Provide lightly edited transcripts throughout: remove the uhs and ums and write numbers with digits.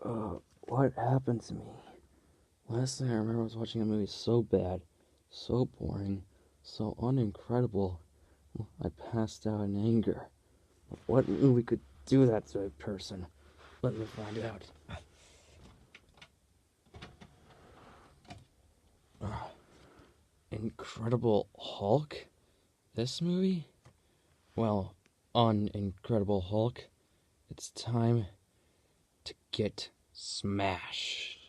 What happened to me? Last thing I remember was watching a movie so bad, so boring, so unincredible, I passed out in anger. What movie could do that to a person? Let me find out. Incredible Hulk? This movie? Well, on Incredible Hulk, it's time to get smashed.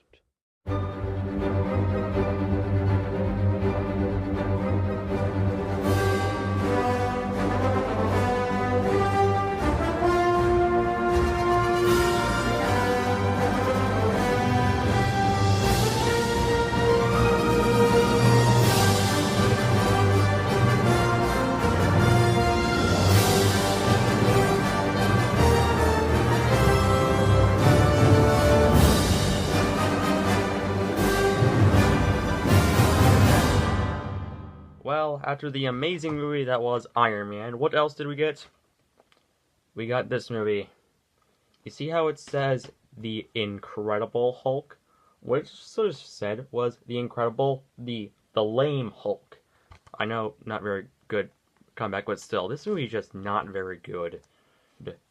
Well, after the amazing movie that was Iron Man, what else did we get? We got this movie. You see how it says the Incredible Hulk? What it sort of said was the lame Hulk. I know, not very good comeback, but still, this movie is just not very good.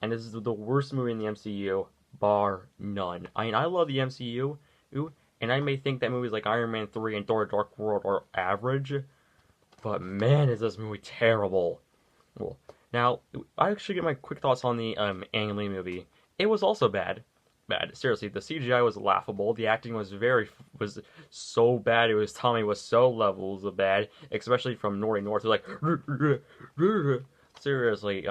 And this is the worst movie in the MCU, bar none. I mean, I love the MCU, and I may think that movies like Iron Man 3 and Thor: Dark World are average, but man, is this movie terrible. Well, now, I actually get my quick thoughts on the Ang Lee movie. It was also bad. Bad. Seriously, the CGI was laughable. The acting was so bad. Tommy was so levels of bad, especially from Norty North. Who's like, seriously,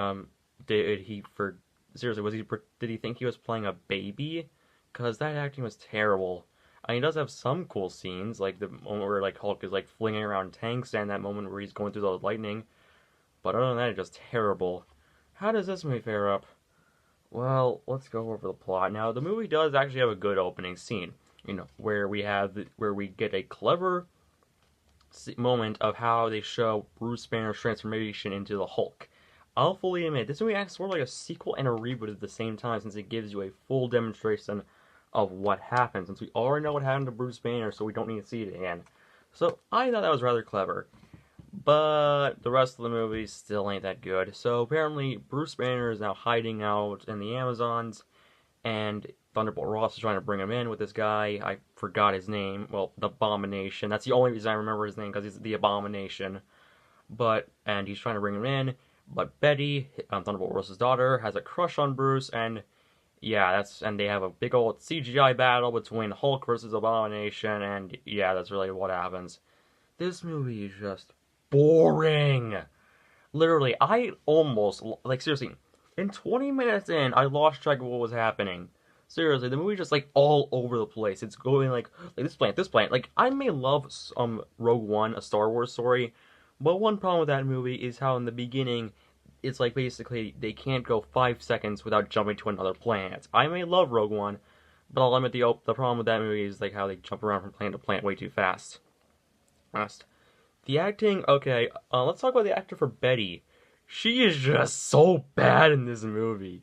did he think he was playing a baby? Cause that acting was terrible. I mean, he does have some cool scenes, like the moment where like Hulk is like flinging around tanks, and that moment where he's going through the lightning. But other than that, it's just terrible. How does this movie fare up? Well, let's go over the plot. Now, the movie does actually have a good opening scene, where we get a clever moment of how they show Bruce Banner's transformation into the Hulk. I'll fully admit, this movie acts sort of like a sequel and a reboot at the same time, since it gives you a full demonstration of what happened, since we already know what happened to Bruce Banner, so we don't need to see it again. So I thought that was rather clever. But the rest of the movie still ain't that good. So apparently Bruce Banner is now hiding out in the Amazons, and Thunderbolt Ross is trying to bring him in with this guy. I forgot his name. Well, the Abomination. That's the only reason I remember his name, because he's the Abomination. And he's trying to bring him in. But Betty, Thunderbolt Ross's daughter, has a crush on Bruce, and yeah, and they have a big old CGI battle between Hulk versus Abomination, and yeah, that's really what happens. This movie is just boring. Literally, I almost, seriously, in 20 minutes in, I lost track of what was happening. Seriously, the movie just, all over the place. It's going, this planet. Like, I may love, Rogue One, a Star Wars story, but one problem with that movie is how in the beginning, it's basically, they can't go 5 seconds without jumping to another planet. I may love Rogue One, but I'll admit the problem with that movie is, how they jump around from planet to planet way too fast. The acting, okay, let's talk about the actor for Betty. She is just so bad in this movie.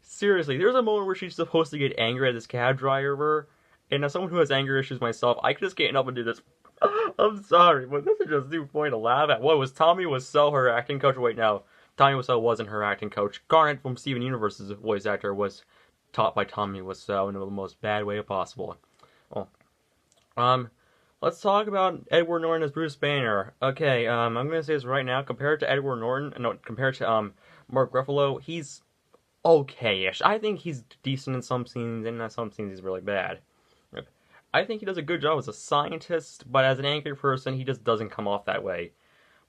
Seriously, there's a moment where she's supposed to get angry at this cab driver, and as someone who has anger issues myself, I could just get up and do this. I'm sorry, but this is just too funny to laugh at. What was Tommy Wiseau her acting coach? Wait, no, Tommy Wiseau wasn't her acting coach. Garnet from Steven Universe's voice actor was taught by Tommy Wiseau in the most bad way possible. Well, let's talk about Edward Norton as Bruce Banner. Okay, I'm gonna say this right now. Compared to compared to Mark Ruffalo, he's okay-ish. I think he's decent in some scenes, and in some scenes he's really bad. I think he does a good job as a scientist, but as an angry person, he just doesn't come off that way.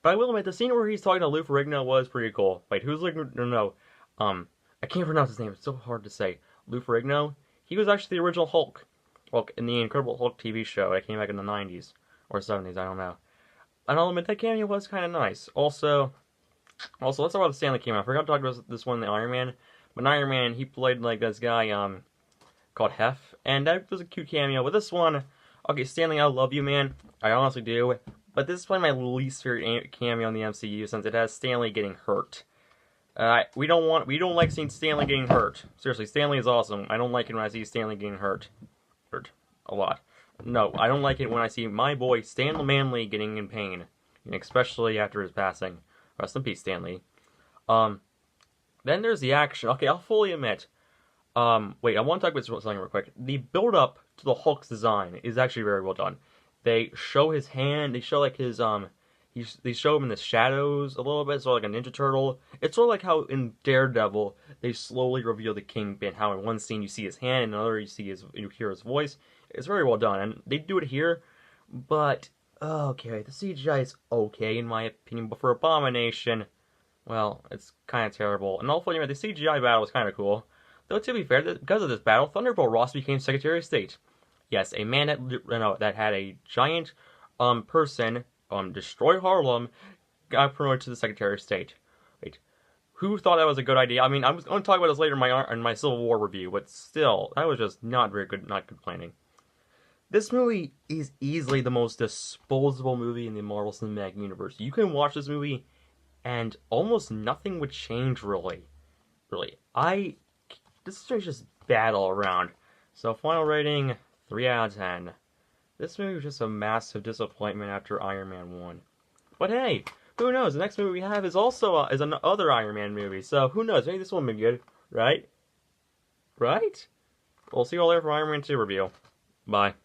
But I will admit, the scene where he's talking to Lou Ferrigno was pretty cool. Wait, who's Lou? No, I can't pronounce his name. It's so hard to say. Lou Ferrigno? He was actually the original Hulk. Well, in the Incredible Hulk TV show that came back in the 90s. Or 70s, I don't know. And I'll admit, that cameo was kind of nice. Also, let's talk about the Stanley cameo. I forgot to talk about this one in the Iron Man. But in Iron Man, he played, this guy, called Hef. And that was a cute cameo. But this one, okay, Stanley, I love you, man. I honestly do. But this is probably my least favorite cameo in the MCU, since it has Stanley getting hurt. We don't like seeing Stanley getting hurt. Seriously, Stanley is awesome. I don't like it when I see Stanley getting hurt. Hurt. A lot. No, I don't like it when I see my boy Stan Manley getting in pain. Especially after his passing. Rest in peace, Stanley. Then there's the action. Okay, I'll fully admit. Wait, I want to talk about something real quick. The build-up to the Hulk's design is actually very well done. They show his hand, they show like his, they show him in the shadows a little bit, sort of like a Ninja Turtle. It's sort of like how in Daredevil, they slowly reveal the Kingpin, how in one scene you see his hand, in another you hear his voice. It's very well done, and they do it here, but, okay, the CGI is okay in my opinion, but for Abomination, well, it's kind of terrible. And also, the CGI battle was kind of cool. Though, to be fair, because of this battle, Thunderbolt Ross became Secretary of State. Yes, a man that had a giant person destroy Harlem got promoted to the Secretary of State. Wait, who thought that was a good idea? I mean, I was going to talk about this later in my Civil War review, but still, that was just not very good, not good planning. This movie is easily the most disposable movie in the Marvel Cinematic Universe. You can watch this movie, and almost nothing would change, really. This is just bad all around. So, final rating, 3 out of 10. This movie was just a massive disappointment after Iron Man 1. But hey, who knows? The next movie we have is also another Iron Man movie. So, who knows? Maybe this one will be good, right? Right? We'll see you all later for Iron Man 2 review. Bye.